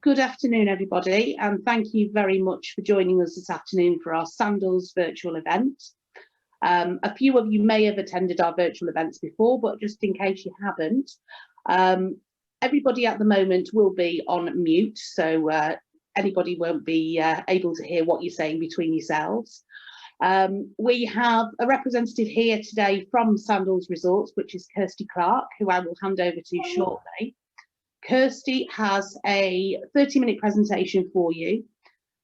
Good afternoon, everybody, and thank you very much for joining us this afternoon for our Sandals virtual event. A few of you may have attended our virtual events before, but just in case you haven't, everybody at the moment will be on mute, so anybody won't be able to hear what you're saying between yourselves. We have a representative here today from Sandals Resorts, which is Kirsty Clark, who I will hand over to shortly. Kirsty has a 30-minute presentation for you,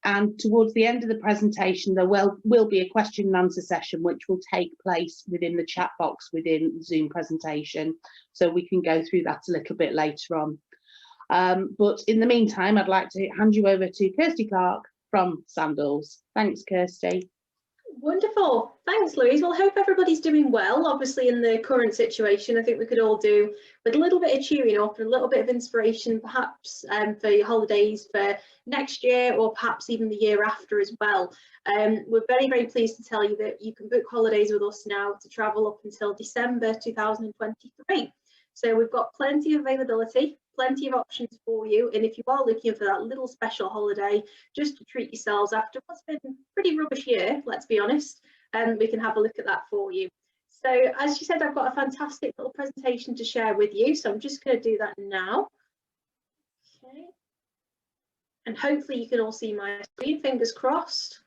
and towards the end of the presentation there will be a question and answer session which will take place within the chat box within the Zoom presentation, so we can go through that a little bit later on. But in the meantime, I'd like to hand you over to Kirsty Clark from Sandals. Thanks, Kirsty. Wonderful. Thanks, Louise. Well, I hope everybody's doing well. Obviously, in the current situation, I think we could all do with a little bit of cheering up and a little bit of inspiration, perhaps for your holidays for next year or perhaps even the year after as well. We're very, very pleased to tell you that you can book holidays with us now to travel up until December 2023. So we've got plenty of availability, plenty of options for you, and if you are looking for that little special holiday just to treat yourselves after what's been a pretty rubbish year, let's be honest, we can have a look at that for you. So as you said, I've got a fantastic little presentation to share with you, so I'm just going to do that now. Okay, and hopefully you can all see my screen, fingers crossed.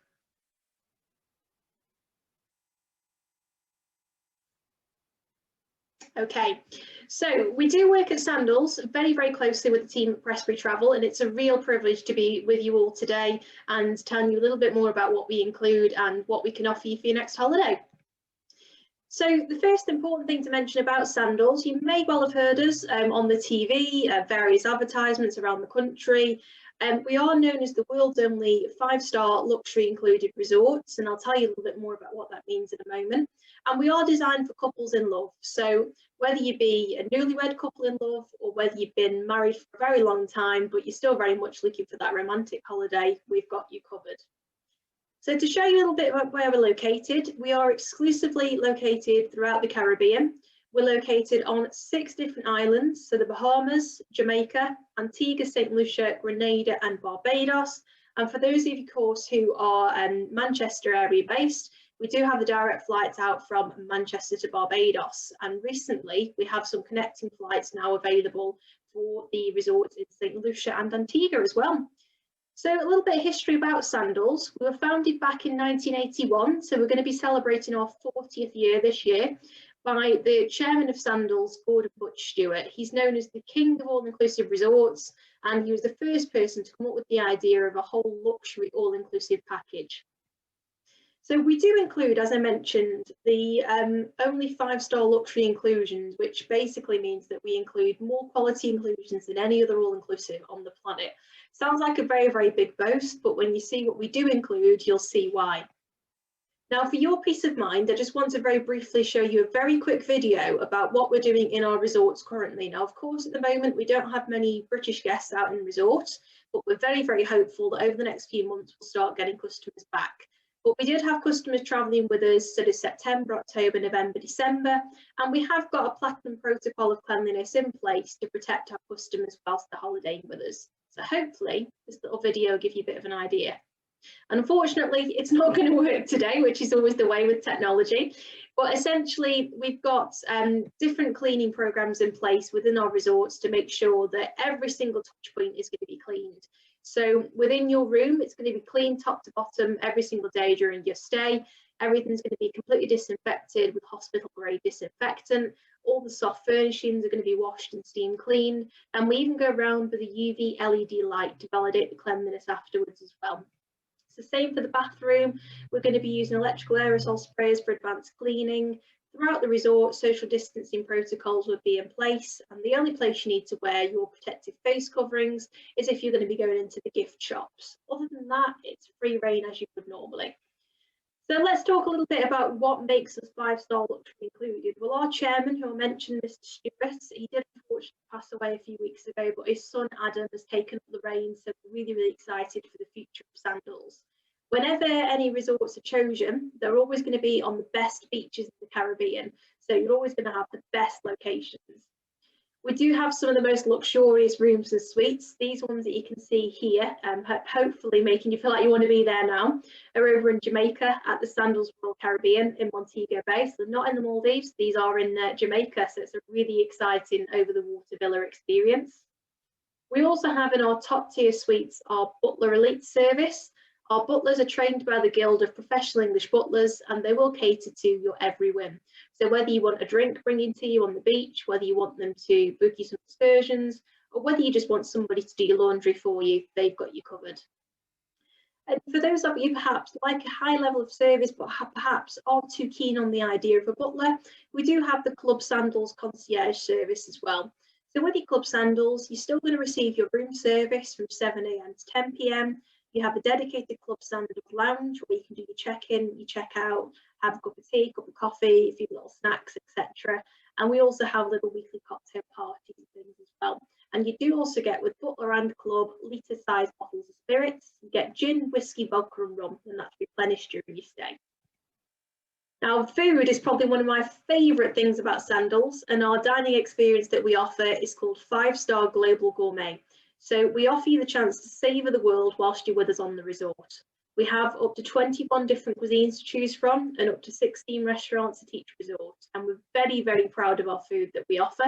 Okay, so we do work at Sandals very, very closely with the team at Prestbury Travel, and it's a real privilege to be with you all today and telling you a little bit more about what we include and what we can offer you for your next holiday. So the first important thing to mention about Sandals, you may well have heard us on the TV, various advertisements around the country. We are known as the world's only 5-star luxury included resorts, and I'll tell you a little bit more about what that means in a moment. And we are designed for couples in love. So whether you be a newlywed couple in love or whether you've been married for a very long time, but you're still very much looking for that romantic holiday, we've got you covered. So to show you a little bit about where we're located, we are exclusively located throughout the Caribbean. We're located on 6 different islands, so the Bahamas, Jamaica, Antigua, St. Lucia, Grenada and Barbados. And for those of you, of course, who are Manchester area based, we do have the direct flights out from Manchester to Barbados. And recently we have some connecting flights now available for the resorts in St. Lucia and Antigua as well. So a little bit of history about Sandals. We were founded back in 1981, so we're going to be celebrating our 40th year this year, by the chairman of Sandals, Gordon Butch Stewart. He's known as the king of all-inclusive resorts, and he was the first person to come up with the idea of a whole luxury all-inclusive package. So we do include, as I mentioned, the only 5-star luxury inclusions, which basically means that we include more quality inclusions than any other all-inclusive on the planet. Sounds like a very, very big boast, but when you see what we do include, you'll see why. Now, for your peace of mind, I just want to very briefly show you a very quick video about what we're doing in our resorts currently. Now, of course, at the moment, we don't have many British guests out in resorts, but we're very, very hopeful that over the next few months, we'll start getting customers back. But we did have customers travelling with us sort of September, October, November, December, and we have got a platinum protocol of cleanliness in place to protect our customers whilst they're holidaying with us. So hopefully this little video will give you a bit of an idea. Unfortunately, it's not going to work today, which is always the way with technology. But essentially, we've got different cleaning programs in place within our resorts to make sure that every single touch point is going to be cleaned. So within your room, it's going to be cleaned top to bottom every single day during your stay. Everything's going to be completely disinfected with hospital-grade disinfectant. All the soft furnishings are going to be washed and steam cleaned. And we even go around with a UV LED light to validate the cleanliness afterwards as well. So same for the bathroom. We're going to be using electrical aerosol sprayers for advanced cleaning. Throughout the resort, social distancing protocols would be in place, and the only place you need to wear your protective face coverings is if you're going to be going into the gift shops. Other than that, it's free reign as you would normally. So let's talk a little bit about what makes us 5-star luxury included. Well, our chairman, who I mentioned, Mr. Stewart, he did unfortunately pass away a few weeks ago, but his son Adam has taken up the reins, so we're really, really excited for the future of Sandals. Whenever any resorts are chosen, they're always going to be on the best beaches in the Caribbean. So you're always going to have the best locations. We do have some of the most luxurious rooms and suites. These ones that you can see here, hopefully making you feel like you want to be there now, are over in Jamaica at the Sandals Royal Caribbean in Montego Bay. So not in the Maldives, these are in Jamaica. So it's a really exciting over the water villa experience. We also have in our top tier suites our Butler Elite service. Our butlers are trained by the Guild of Professional English Butlers, and they will cater to your every whim. So whether you want a drink bringing to you on the beach, whether you want them to book you some excursions, or whether you just want somebody to do your laundry for you, they've got you covered. And for those of you perhaps like a high level of service but perhaps aren't too keen on the idea of a butler, we do have the Club Sandals concierge service as well. So with your Club Sandals, you're still going to receive your room service from 7 AM to 10 PM. You have a dedicated Club Sandals lounge where you can do your check-in, your check-out, have a cup of tea, cup of coffee, a few little snacks, etc. And we also have little weekly cocktail parties and things as well. And you do also get, with Butler and Club, litre-sized bottles of spirits. You get gin, whiskey, vodka and rum, and that's replenished during your stay. Now, food is probably one of my favourite things about Sandals, and our dining experience that we offer is called 5-Star Global Gourmet. So we offer you the chance to savour the world whilst you're with us on the resort. We have up to 21 different cuisines to choose from and up to 16 restaurants at each resort. And we're very, very proud of our food that we offer.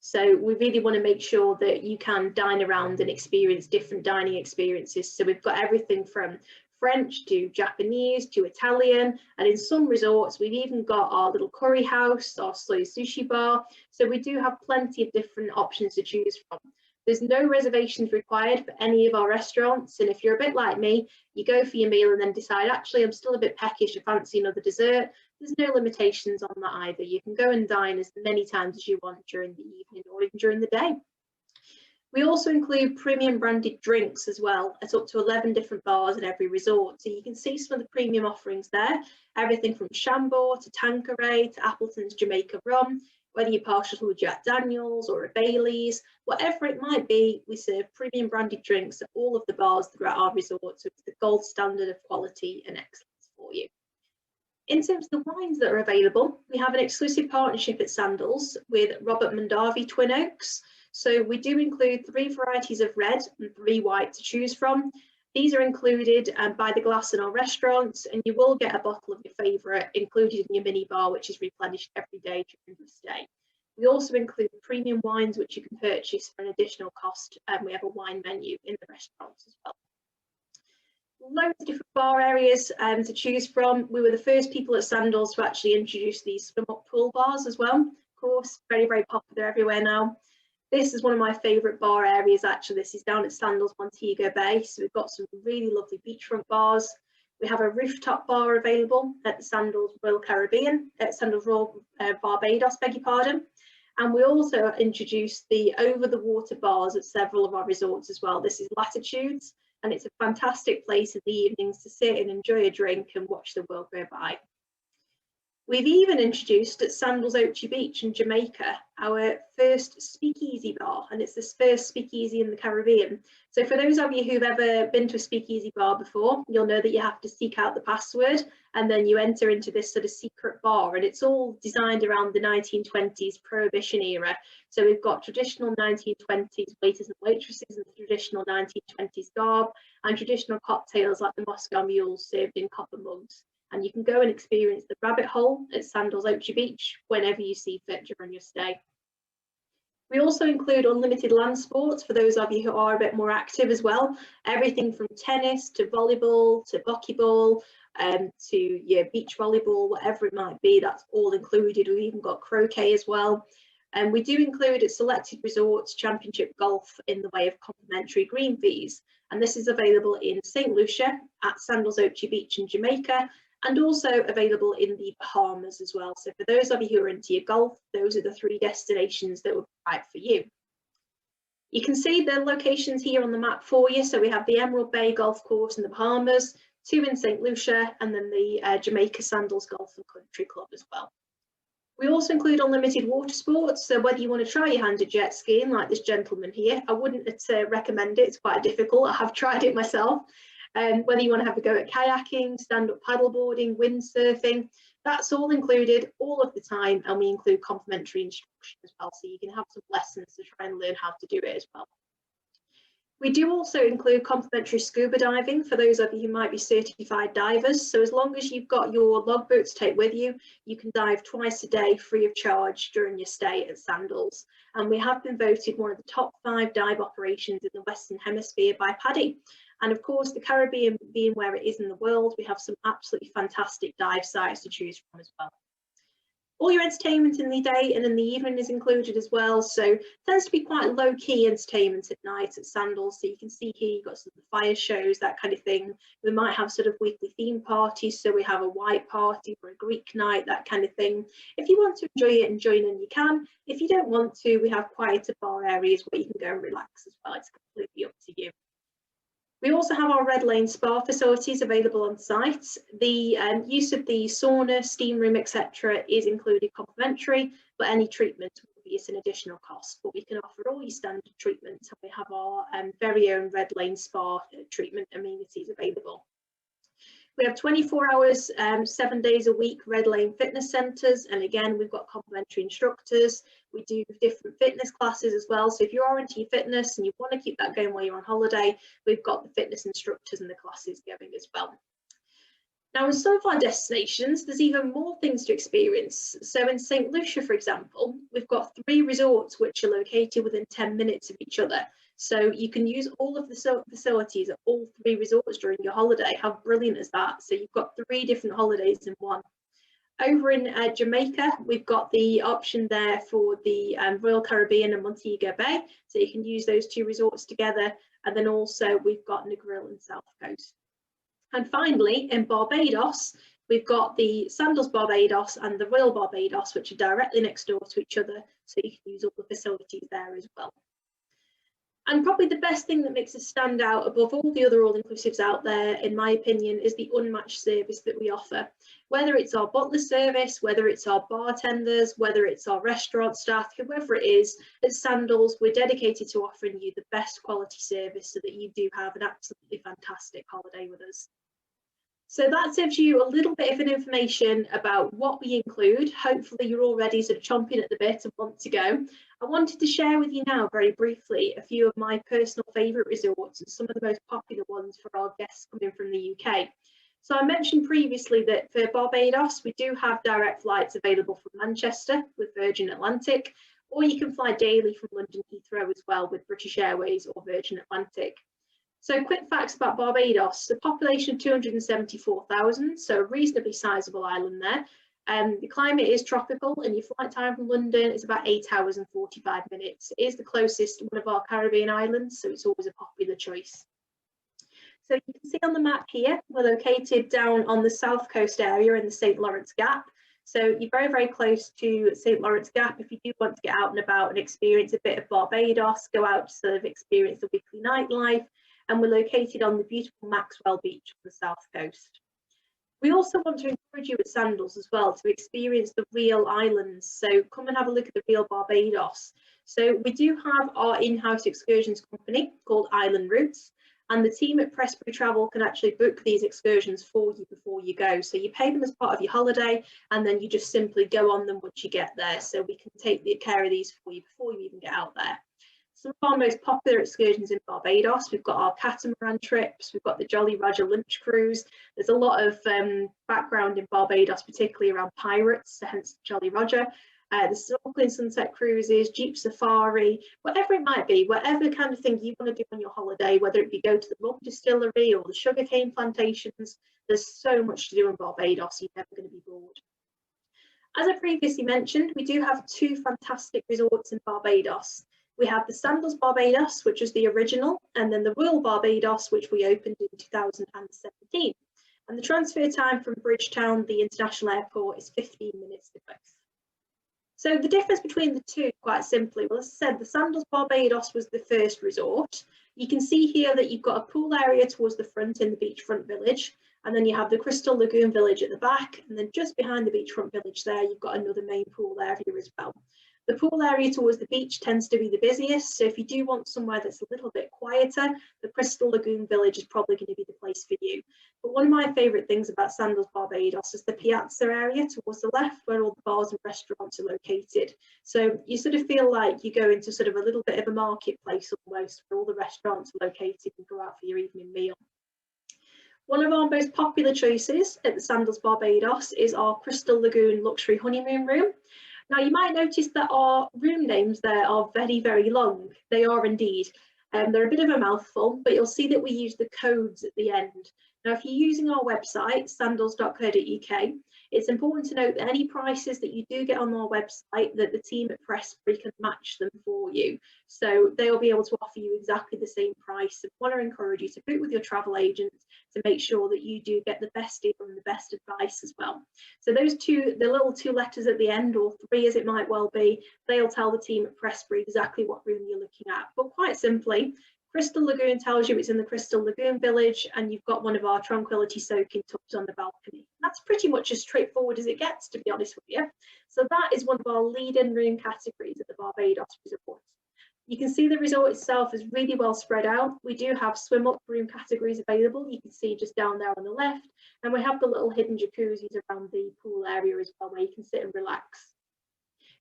So we really want to make sure that you can dine around and experience different dining experiences. So we've got everything from French to Japanese to Italian, and in some resorts we've even got our little curry house, our soy sushi bar. So we do have plenty of different options to choose from. There's no reservations required for any of our restaurants, and if you're a bit like me, you go for your meal and then decide, actually I'm still a bit peckish, I fancy another dessert. There's no limitations on that either. You can go and dine as many times as you want during the evening or even during the day. We also include premium branded drinks as well at up to 11 different bars in every resort. So you can see some of the premium offerings there, everything from Chambord to Tanqueray to Appleton's Jamaica Rum, whether you're partial to a Jack Daniels or a Bailey's, whatever it might be, we serve premium branded drinks at all of the bars throughout our resort. So it's the gold standard of quality and excellence for you. In terms of the wines that are available, we have an exclusive partnership at Sandals with Robert Mondavi Twin Oaks. So we do include 3 varieties of red and 3 white to choose from. These are included by the glass in our restaurants, and you will get a bottle of your favourite included in your mini bar, which is replenished every day during the stay. We also include premium wines, which you can purchase for an additional cost, and we have a wine menu in the restaurants as well. Loads of different bar areas to choose from. We were the first people at Sandals to actually introduce these swim-up pool bars as well. Of course, very, very popular everywhere now. This is one of my favourite bar areas actually. This is down at Sandals Montego Bay. So we've got some really lovely beachfront bars. We have a rooftop bar available at the Sandals Royal Caribbean, at Sandals Royal Barbados, beg your pardon. And we also introduced the over-the-water bars at several of our resorts as well. This is Latitudes, and it's a fantastic place in the evenings to sit and enjoy a drink and watch the world go by. We've even introduced at Sandals Ochi Beach in Jamaica our first speakeasy bar, and it's this first speakeasy in the Caribbean. So for those of you who've ever been to a speakeasy bar before, you'll know that you have to seek out the password and then you enter into this sort of secret bar, and it's all designed around the 1920s Prohibition era. So we've got traditional 1920s waiters and waitresses in the traditional 1920s garb, and traditional cocktails like the Moscow Mules served in copper mugs. And you can go and experience the rabbit hole at Sandals Ochi Beach whenever you see fit during your stay. We also include unlimited land sports for those of you who are a bit more active as well. Everything from tennis to volleyball to buckyball to your beach volleyball, whatever it might be, that's all included. We've even got croquet as well. And we do include at selected resorts championship golf in the way of complimentary green fees. And this is available in St. Lucia, at Sandals Ochi Beach in Jamaica, and also available in the Bahamas as well. So for those of you who are into your golf, those are the 3 destinations that would be right for you. You can see the locations here on the map for you. So we have the Emerald Bay Golf Course in the Bahamas, 2 in St. Lucia, and then the Jamaica Sandals Golf and Country Club as well. We also include unlimited water sports, so whether you want to try your hand at jet skiing like this gentleman here, I wouldn't recommend it, it's quite difficult, I have tried it myself. Whether you want to have a go at kayaking, stand-up paddleboarding, windsurfing, That's all included all of the time, and we include complimentary instruction as well, so you can have some lessons to try and learn how to do it as well. We do also include complimentary scuba diving for those of you who might be certified divers. So as long as you've got your logbook to take with you, you can dive twice a day free of charge during your stay at Sandals. And we have been voted one of the top 5 dive operations in the Western Hemisphere by PADI. And of course, the Caribbean being where it is in the world, we have some absolutely fantastic dive sites to choose from as well. All your entertainment in the day and in the evening is included as well, so it tends to be quite low-key entertainment at night at Sandals. So you can see here you've got some of the fire shows, that kind of thing. We might have sort of weekly theme parties, so we have a white party or a Greek night, that kind of thing. If you want to enjoy it and join in, you can. If you don't want to, we have quieter bar areas where you can go and relax as well. It's completely up to you. We also have our Red Lane spa facilities available on site. The use of the sauna, steam room, etc. is included complimentary, but any treatment will be at an additional cost. But we can offer all your standard treatments, and we have our very own Red Lane spa treatment amenities available. We have 24 hours, 7 days a week Red Lane fitness centres, and again we've got complimentary instructors. We do different fitness classes as well, so if you are into your fitness and you want to keep that going while you're on holiday, we've got the fitness instructors and the classes going as well. Now in some of our destinations there's even more things to experience. So in St Lucia, for example, we've got 3 resorts which are located within 10 minutes of each other. So you can use all of the facilities at all 3 resorts during your holiday. How brilliant is that? So you've got 3 different holidays in one. Over in Jamaica, we've got the option there for the Royal Caribbean and Montego Bay. So you can use those 2 resorts together. And then also we've got Negril and South Coast. And finally, in Barbados, we've got the Sandals Barbados and the Royal Barbados, which are directly next door to each other. So you can use all the facilities there as well. And probably the best thing that makes us stand out above all the other all-inclusives out there, in my opinion, is the unmatched service that we offer. Whether it's our butler service, whether it's our bartenders, whether it's our restaurant staff, whoever it is, at Sandals, we're dedicated to offering you the best quality service so that you do have an absolutely fantastic holiday with us. So that gives you a little bit of an information about what we include. Hopefully you're already sort of chomping at the bit and want to go. I wanted to share with you now very briefly a few of my personal favourite resorts and some of the most popular ones for our guests coming from the UK. So I mentioned previously that for Barbados, we do have direct flights available from Manchester with Virgin Atlantic, or you can fly daily from London Heathrow as well with British Airways or Virgin Atlantic. So quick facts about Barbados: the population of 274,000, so a reasonably sizable island there. The climate is tropical, and your flight time from London is about 8 hours and 45 minutes. It is the closest one of our Caribbean islands, so it's always a popular choice. So you can see on the map here, we're located down on the south coast area in the St Lawrence Gap. So you're very, very close to St Lawrence Gap. If you do want to get out and about and experience a bit of Barbados, go out to sort of experience the weekly nightlife. And we're located on the beautiful Maxwell Beach on the south coast. We also want to encourage you at Sandals as well to experience the real islands. So come and have a look at the real Barbados. So we do have our in-house excursions company called Island Routes, and the team at Prestbury Travel can actually book these excursions for you before you go. So you pay them as part of your holiday, and then you just simply go on them once you get there. So we can take care of these for you before you even get out there. Some of our most popular excursions in Barbados, we've got our catamaran trips, we've got the Jolly Roger lunch cruise. There's a lot of background in Barbados, particularly around pirates, so hence Jolly Roger. The snorkeling sunset cruises, Jeep Safari, whatever it might be, whatever kind of thing you want to do on your holiday, whether it be go to the rum distillery or the sugarcane plantations, there's so much to do in Barbados, you're never going to be bored. As I previously mentioned, we do have 2 fantastic resorts in Barbados. We have the Sandals Barbados, which is the original, and then the Royal Barbados, which we opened in 2017. And the transfer time from Bridgetown, the international airport, is 15 minutes to both. So the difference between the 2, quite simply, well, as I said, the Sandals Barbados was the first resort. You can see here that you've got a pool area towards the front in the beachfront village, and then you have the Crystal Lagoon village at the back, and then just behind the beachfront village there, you've got another main pool area as well. The pool area towards the beach tends to be the busiest, so if you do want somewhere that's a little bit quieter, the Crystal Lagoon Village is probably going to be the place for you. But one of my favourite things about Sandals Barbados is the piazza area towards the left, where all the bars and restaurants are located. So you sort of feel like you go into sort of a little bit of a marketplace almost, where all the restaurants are located and go out for your evening meal. One of our most popular choices at the Sandals Barbados is our Crystal Lagoon Luxury Honeymoon Room. Now, you might notice that our room names there are very, very long. They are indeed. They're a bit of a mouthful, but you'll see that we use the codes at the end. Now, if you're using our website, sandals.co.uk, it's important to note that any prices that you do get on our website, that the team at Prestbury can match them for you. So they'll be able to offer you exactly the same price. So I want to encourage you to book with your travel agent to make sure that you do get the best deal and the best advice as well. So those two, the little 2 letters at the end, or 3 as it might well be, they'll tell the team at Prestbury exactly what room you're looking at. But quite simply, Crystal Lagoon tells you it's in the Crystal Lagoon Village, and you've got one of our tranquility soaking tubs on the balcony. That's pretty much as straightforward as it gets, to be honest with you. So that is one of our leading room categories at the Barbados Resort. You can see the resort itself is really well spread out. We do have swim up room categories available. You can see just down there on the left, and we have the little hidden jacuzzis around the pool area as well, where you can sit and relax.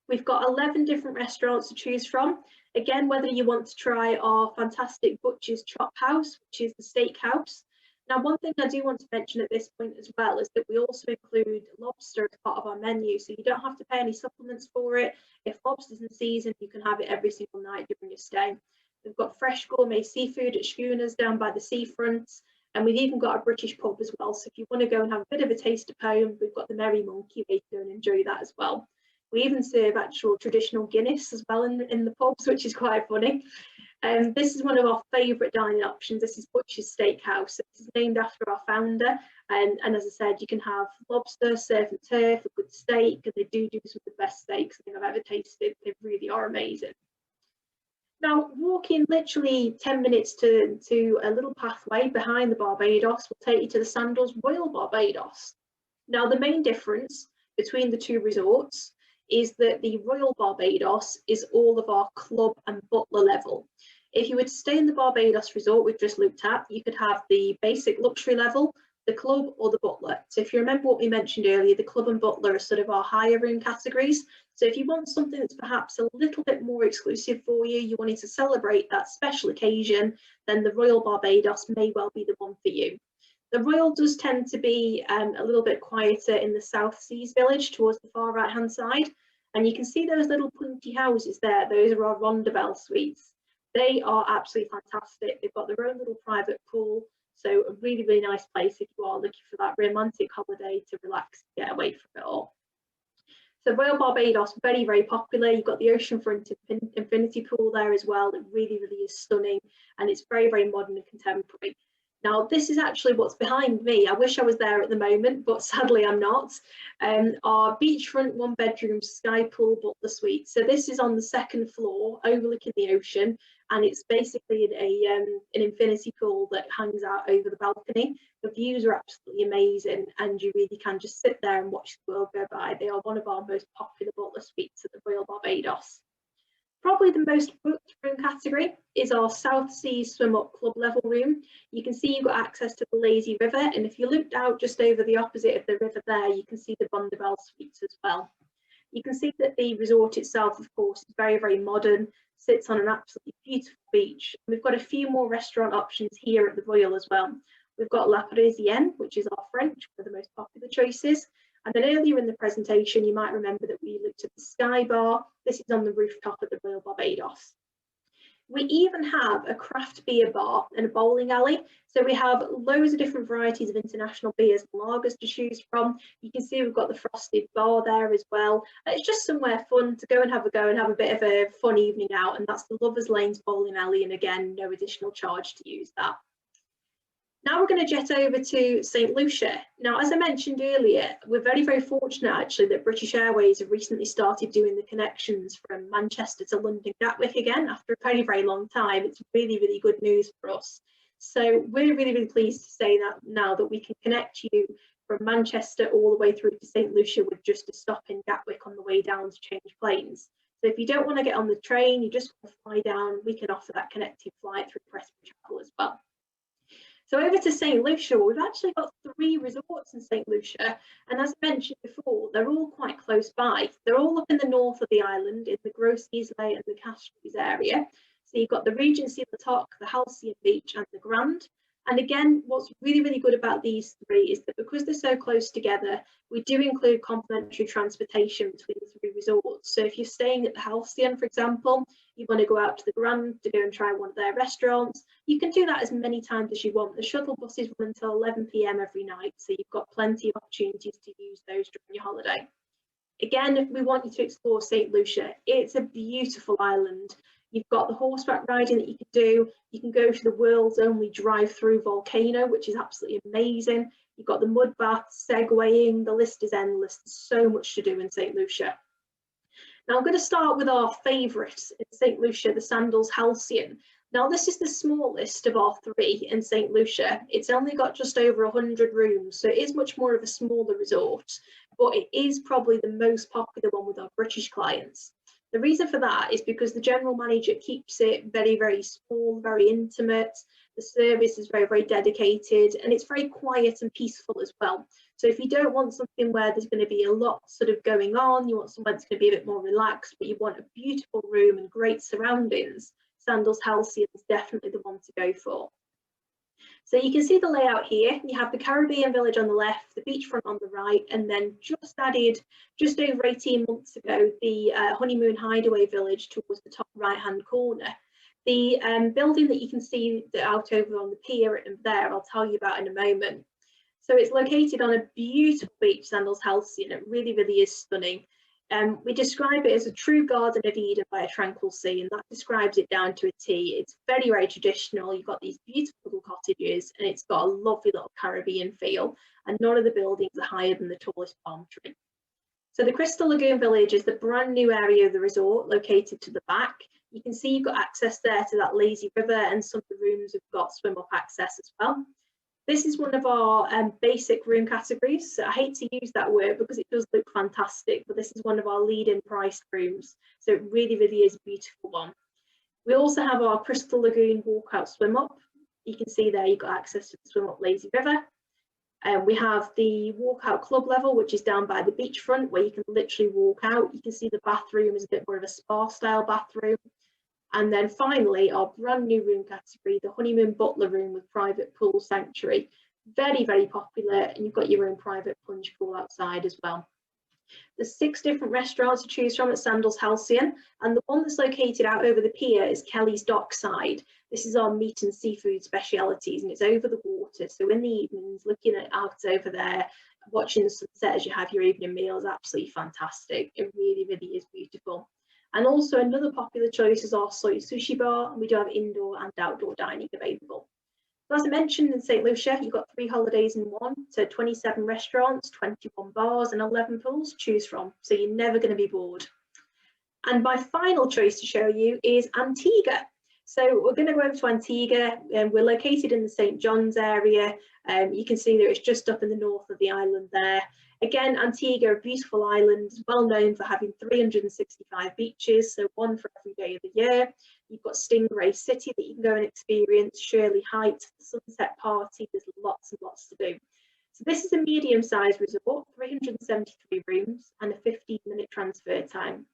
We've got 11 different restaurants to choose from. Again, whether you want to try our fantastic Butcher's Chop House, which is the steakhouse. Now, one thing I do want to mention at this point as well is that we also include lobster as part of our menu, so you don't have to pay any supplements for it. If lobster's in season, you can have it every single night during your stay. We've got fresh gourmet seafood at schooners down by the seafront, and we've even got a British pub as well. So if you want to go and have a bit of a taste of home, we've got the Merry Monkey where you can go and enjoy that as well. We even serve actual traditional Guinness as well in the pubs, which is quite funny. This is one of our favourite dining options. This is Butcher's Steakhouse. This is named after our founder. And as I said, you can have lobster, surf and turf, a good steak, and they do some of the best steaks I think I've ever tasted. They really are amazing. Now, walking literally 10 minutes to a little pathway behind the Barbados will take you to the Sandals Royal Barbados. Now, the main difference between the two resorts is that the Royal Barbados is all of our club and butler level. If you were to stay in the Barbados resort we've just looked at, you could have the basic luxury level, the club, or the butler. So if you remember what we mentioned earlier, the club and butler are sort of our higher room categories. So if you want something that's perhaps a little bit more exclusive for you, you wanted to celebrate that special occasion, then the Royal Barbados may well be the one for you. The Royal does tend to be a little bit quieter in the South Seas Village towards the far right hand side. And you can see those little pointy houses there. Those are our Rondabelle suites. They are absolutely fantastic. They've got their own little private pool. So a really, really nice place if you are looking for that romantic holiday to relax and get away from it all. So Royal Barbados, very, very popular. You've got the oceanfront infinity pool there as well. It really, really is stunning. And it's very, very modern and contemporary. Now, this is actually what's behind me. I wish I was there at the moment, but sadly I'm not. Our beachfront 1-bedroom sky pool butler suite. So this is on the 2nd floor, overlooking the ocean, and it's basically an infinity pool that hangs out over the balcony. The views are absolutely amazing, and you really can just sit there and watch the world go by. They are one of our most popular butler suites at the Royal Barbados. Probably the most booked room category is our South Seas Swim Up Club level room. You can see you've got access to the lazy river, and if you looked out just over the opposite of the river there, you can see the Rondabelle suites as well. You can see that the resort itself, of course, is very, very modern, sits on an absolutely beautiful beach. We've got a few more restaurant options here at the Royal as well. We've got La Parisienne, which is our French, one of the most popular choices. And then earlier in the presentation, you might remember that we looked at the Sky Bar. This is on the rooftop of the Royal Barbados. We even have a craft beer bar and a bowling alley. So we have loads of different varieties of international beers and lagers to choose from. You can see we've got the frosted bar there as well. It's just somewhere fun to go and have a bit of a fun evening out. And that's the Lovers Lanes bowling alley. And again, no additional charge to use that. Now we're going to jet over to St. Lucia. Now, as I mentioned earlier, we're very, very fortunate actually that British Airways have recently started doing the connections from Manchester to London Gatwick again after a very, very long time. It's really, really good news for us. So we're really, really pleased to say that now that we can connect you from Manchester all the way through to St. Lucia with just a stop in Gatwick on the way down to change planes. So if you don't want to get on the train, you just want to fly down, we can offer that connecting flight through Prestbury Travel as well. So over to St Lucia, we've actually got 3 resorts in St Lucia, and as I mentioned before, they're all quite close by. They're all up in the north of the island, in the Gros Islet and the Castries area. So you've got the Regency Latoc, the Halcyon Beach and the Grand. And again, what's really, really good about these 3 is that because they're so close together, we do include complimentary transportation between the 3 resorts. So if you're staying at the Halcyon, for example, you want to go out to the Grand to go and try one of their restaurants, you can do that as many times as you want. The shuttle buses run until 11 p.m. every night, so you've got plenty of opportunities to use those during your holiday. Again, we want you to explore St Lucia. It's a beautiful island. You've got the horseback riding that you can do. You can go to the world's only drive-through volcano, which is absolutely amazing. You've got the mud baths, segwaying, the list is endless. There's so much to do in St Lucia. Now I'm going to start with our favourite in St Lucia, the Sandals Halcyon. Now this is the smallest of our 3 in St Lucia. It's only got just over 100 rooms, so it is much more of a smaller resort, but it is probably the most popular one with our British clients. The reason for that is because the general manager keeps it very, very small, very intimate. The service is very, very dedicated, and it's very quiet and peaceful as well. So if you don't want something where there's going to be a lot sort of going on, you want somewhere that's going to be a bit more relaxed, but you want a beautiful room and great surroundings, Sandals Halcyon is definitely the one to go for. So you can see the layout here. You have the Caribbean Village on the left, the beachfront on the right, and then just added, just over 18 months ago, the Honeymoon Hideaway Village towards the top right-hand corner. The building that you can see out over on the pier and there, I'll tell you about in a moment. So it's located on a beautiful beach, Sandals Halcyon. It really, really is stunning. We describe it as a true Garden of Eden by a tranquil sea, and that describes it down to a T. It's very, very traditional. You've got these beautiful little cottages, and it's got a lovely little Caribbean feel, and none of the buildings are higher than the tallest palm tree. So the Crystal Lagoon Village is the brand new area of the resort, located to the back. You can see you've got access there to that lazy river, and some of the rooms have got swim up access as well. This is one of our basic room categories. So I hate to use that word because it does look fantastic, but this is one of our lead-in priced rooms. So it really, really is a beautiful one. We also have our Crystal Lagoon walkout swim up. You can see there you've got access to the swim up lazy river. We have the walkout club level, which is down by the beachfront, where you can literally walk out. You can see the bathroom is a bit more of a spa style bathroom. And then finally, our brand new room category, the Honeymoon Butler Room with private pool sanctuary. Very, very popular, and you've got your own private plunge pool outside as well. There's 6 different restaurants to choose from at Sandals Halcyon, and the one that's located out over the pier is Kelly's Dockside. This is our meat and seafood specialities, and it's over the water. So in the evenings, looking out over there, watching the sunset as you have your evening meal is absolutely fantastic. It really, really is beautiful. And also another popular choice is our soy sushi bar, and we do have indoor and outdoor dining available. So as I mentioned, in St Lucia, you've got 3 holidays in one, so 27 restaurants, 21 bars and 11 pools to choose from, so you're never going to be bored. And my final choice to show you is Antigua. So we're going to go over to Antigua, and we're located in the St John's area. You can see that it's just up in the north of the island there. Again, Antigua, a beautiful island, well known for having 365 beaches, so one for every day of the year. You've got Stingray City that you can go and experience, Shirley Heights, the Sunset Party, there's lots and lots to do. So this is a medium-sized resort, 373 rooms and a 15-minute transfer time.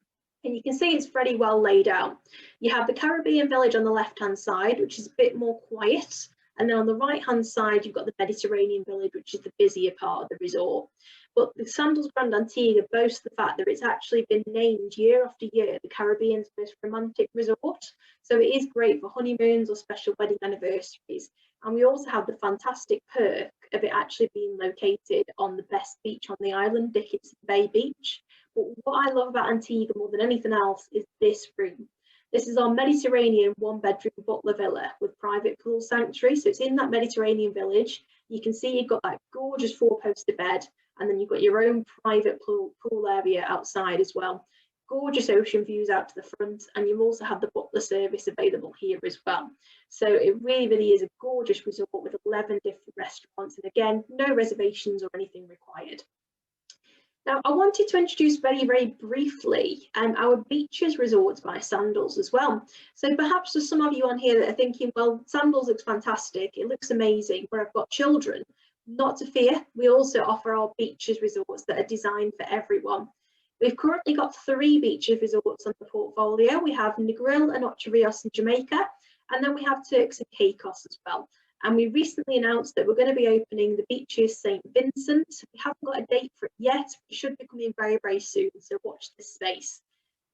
And you can see it's very well laid out. You have the Caribbean Village on the left-hand side, which is a bit more quiet. And then on the right-hand side, you've got the Mediterranean Village, which is the busier part of the resort. But the Sandals Grand Antigua boasts the fact that it's actually been named year after year the Caribbean's most romantic resort. So it is great for honeymoons or special wedding anniversaries. And we also have the fantastic perk of it actually being located on the best beach on the island, Dickinson Bay Beach. But what I love about Antigua more than anything else is this room. This is our Mediterranean 1-bedroom butler villa with private pool sanctuary. So it's in that Mediterranean village. You can see you've got that gorgeous 4-poster bed, and then you've got your own private pool area outside as well. Gorgeous ocean views out to the front, and you also have the butler service available here as well. So it really, really is a gorgeous resort with 11 different restaurants, and again, no reservations or anything required. Now, I wanted to introduce very, very briefly our Beaches Resorts by Sandals as well. So perhaps there's some of you on here that are thinking, well, Sandals looks fantastic, it looks amazing, but I've got children. Not to fear, we also offer our Beaches Resorts that are designed for everyone. We've currently got 3 Beaches Resorts on the portfolio. We have Negril and Ocho Rios in Jamaica, and then we have Turks and Caicos as well. And we recently announced that we're going to be opening the Beaches St. Vincent. We haven't got a date for it yet, but it should be coming very, very soon, so watch this space.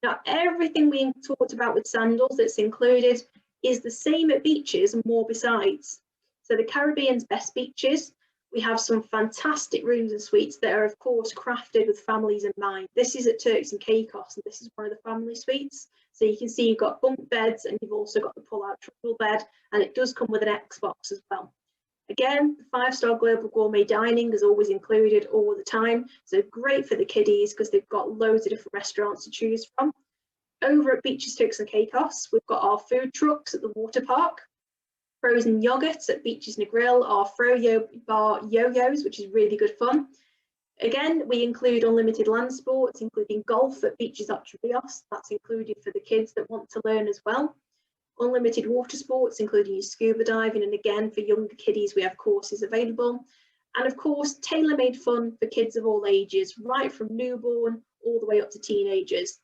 Now, everything we talked about with Sandals that's included is the same at Beaches and more besides. So the Caribbean's best beaches, we have some fantastic rooms and suites that are, of course, crafted with families in mind. This is at Turks and Caicos, and this is one of the family suites. So you can see you've got bunk beds and you've also got the pull-out triple bed, and it does come with an Xbox as well. Again, the 5-star global gourmet dining is always included all the time. So great for the kiddies because they've got loads of different restaurants to choose from. Over at Beaches, Turks and Caicos, we've got our food trucks at the water park. Frozen yogurts at Beaches Negril, our Froyo bar yo-yos, which is really good fun. Again, we include unlimited land sports, including golf at Beaches Ocho Rios. That's included for the kids that want to learn as well. Unlimited water sports, including your scuba diving, and again, for younger kiddies, we have courses available. And of course, tailor-made fun for kids of all ages, right from newborn all the way up to teenagers.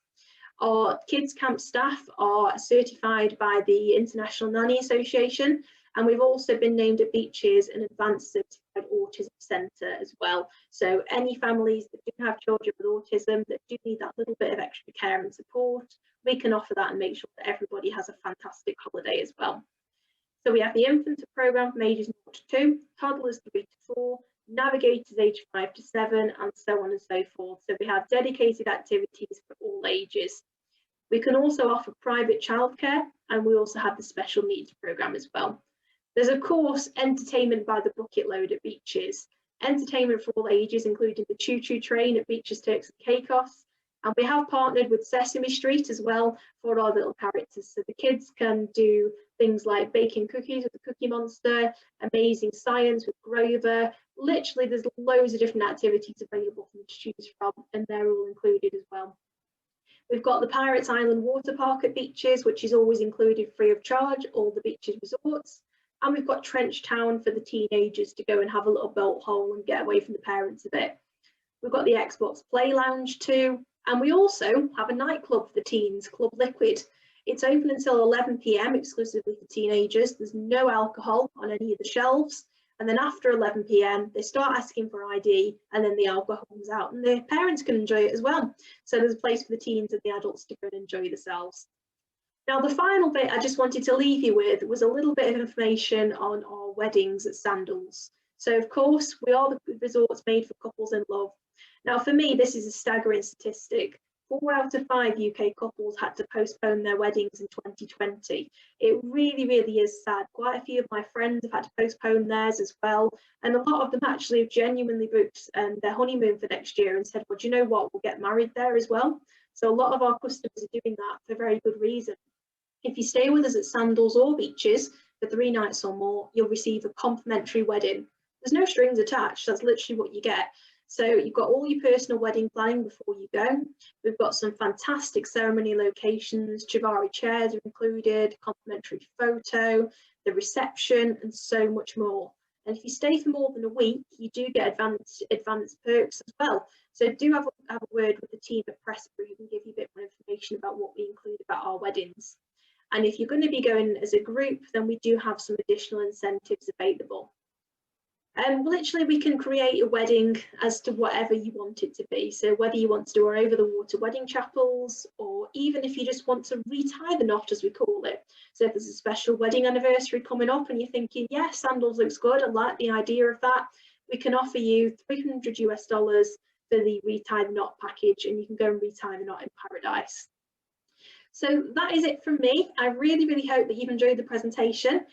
Our kids camp staff are certified by the International Nanny Association, and we've also been named at Beaches an advanced certified autism centre as well. So any families that do have children with autism that do need that little bit of extra care and support, we can offer that and make sure that everybody has a fantastic holiday as well. So we have the infant programme from ages 0 to 2, toddlers 3 to 4, navigators age 5 to 7, and so on and so forth. So we have dedicated activities for all ages. We can also offer private childcare, and we also have the special needs programme as well. There's of course entertainment by the bucket load at Beaches, entertainment for all ages, including the choo-choo train at Beaches, Turks and Caicos, and we have partnered with Sesame Street as well for our little characters, so the kids can do things like baking cookies with the Cookie Monster, amazing science with Grover. Literally there's loads of different activities available for them to choose from, and they're all included as well. We've got the Pirates Island water park at Beaches, which is always included free of charge, all the Beaches resorts. And we've got Trench Town for the teenagers to go and have a little boat hole and get away from the parents a bit. We've got the Xbox Play Lounge too. And we also have a nightclub for the teens, Club Liquid. It's open until 11 p.m. exclusively for teenagers. There's no alcohol on any of the shelves. And then after 11 p.m, they start asking for ID, and then the alcohol comes out and the parents can enjoy it as well. So there's a place for the teens and the adults to go and enjoy themselves. Now, the final bit I just wanted to leave you with was a little bit of information on our weddings at Sandals. So of course, we are the resorts made for couples in love. Now, for me, this is a staggering statistic. 4 out of 5 UK couples had to postpone their weddings in 2020. It really, really is sad. Quite a few of my friends have had to postpone theirs as well. And a lot of them actually have genuinely booked their honeymoon for next year and said, well, do you know what, we'll get married there as well. So a lot of our customers are doing that for very good reason. If you stay with us at Sandals or Beaches for 3 nights or more, you'll receive a complimentary wedding. There's no strings attached, that's literally what you get. So you've got all your personal wedding planning before you go. We've got some fantastic ceremony locations, Chivari chairs are included, complimentary photo, the reception, and so much more. And if you stay for more than a week, you do get advanced perks as well. So do have a word with the team at Prestbury who can give you a bit more information about what we include about our weddings. And if you're going to be going as a group, then we do have some additional incentives available. Literally, we can create a wedding as to whatever you want it to be. So whether you want to do our over-the-water wedding chapels, or even if you just want to retie the knot, as we call it. So if there's a special wedding anniversary coming up and you're thinking, yeah, Sandals looks good, I like the idea of that, we can offer you $300 US for the retie the knot package, and you can go and retie the knot in paradise. So that is it from me. I really, really hope that you've enjoyed the presentation.